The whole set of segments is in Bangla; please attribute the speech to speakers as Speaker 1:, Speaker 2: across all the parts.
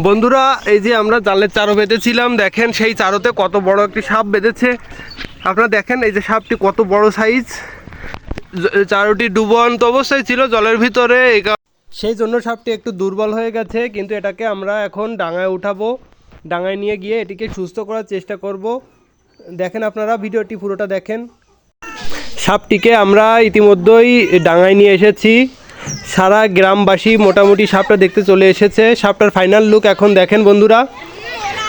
Speaker 1: বন্ধুরা এই যে আমরা জালের চারো বেঁধেছিলাম, দেখেন সেই চারোতে কত বড় একটি সাপ বেঁধেছে। আপনারা দেখেন এই যে সাপটি কত বড় সাইজ। চারোটি ডুবন্ত অবস্থায় ছিল জলের ভিতরে, সেই জন্য সাপটি একটু দুর্বল হয়ে গেছে। কিন্তু এটাকে আমরা এখন ডাঙায় উঠাবো, ডাঙায় নিয়ে গিয়ে এটিকে সুস্থ করার চেষ্টা করব। দেখেন আপনারা ভিডিওটি পুরোটা দেখেন। সাপটিকে আমরা ইতিমধ্যেই ডাঙায় নিয়ে এসেছি, সারা গ্রামবাসী মোটামুটি সাপটা দেখতে চলে এসেছে। সাপটার ফাইনাল লুক এখন দেখেন বন্ধুরা,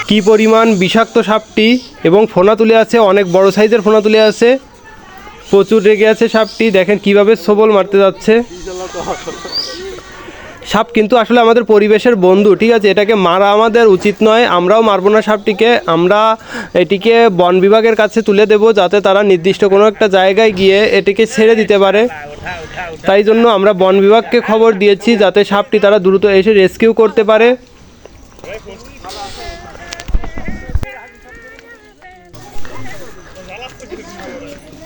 Speaker 1: কি পরিমাণ বিষাক্ত সাপটি, এবং ফোনা তুলে আছে, অনেক বড় সাইজের ফোনা তুলে আছে, প্রচুর রেগে আছে সাপটি। দেখেন কিভাবে সবল মারতে যাচ্ছে। সাপ কিন্তু আসলে আমাদের পরিবেশের বন্ধু, ঠিক আছে, এটাকে মারা আমাদের উচিত নয়। আমরাও মারবো না সাপটিকে, আমরা এটিকে বন বিভাগের কাছে তুলে দেব, যাতে তারা নির্দিষ্ট কোনো একটা জায়গায় গিয়ে এটিকে ছেড়ে দিতে পারে। তাই জন্য আমরা বন বিভাগকে খবর দিয়েছি, যাতে সাপটি তারা দ্রুত এসে রেস্কিউ করতে পারে।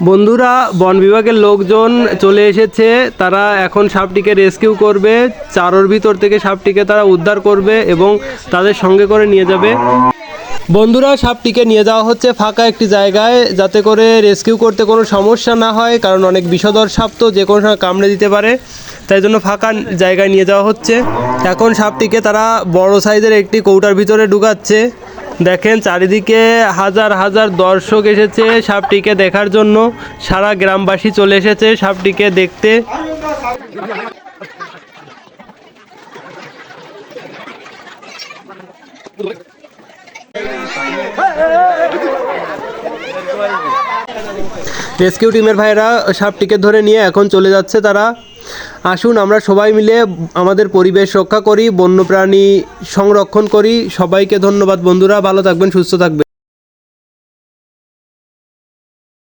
Speaker 1: বন্ধুরা বন বিভাগের লোকজন চলে এসেছে, তারা এখন সাপটিকে রেস্কিউ করবে। চারোর ভিতর থেকে সাপটিকে তারা উদ্ধার করবে এবং তাদের সঙ্গে করে নিয়ে যাবে। বন্ধুরা সাপটিকে নিয়ে যাওয়া হচ্ছে ফাঁকা একটি জায়গায়, যাতে করে রেস্কিউ করতে কোনো সমস্যা না হয়, কারণ অনেক বিষধর সাপ তো যে কোনো সময় কামড়ে দিতে পারে। তাই জন্য ফাঁকা জায়গায় নিয়ে যাওয়া হচ্ছে। এখন সাপটিকে তারা বড় সাইজের একটি কৌটার ভিতরে ঢুকাচ্ছে। দেখেন চারিদিকে হাজার হাজার দর্শক এসেছে সাপটিকে দেখার জন্য, সারা গ্রামবাসী চলে এসেছে সাপটিকে দেখতে। রেস্কিউ টিমের ভাইরা সাপটিকে ধরে নিয়ে এখন চলে যাচ্ছে তারা। আসুন আমরা সবাই মিলে আমাদের পরিবেশ রক্ষা করি, বন্যপ্রাণী সংরক্ষণ করি। সবাইকে ধন্যবাদ বন্ধুরা, ভালো থাকবেন, সুস্থ থাকবেন।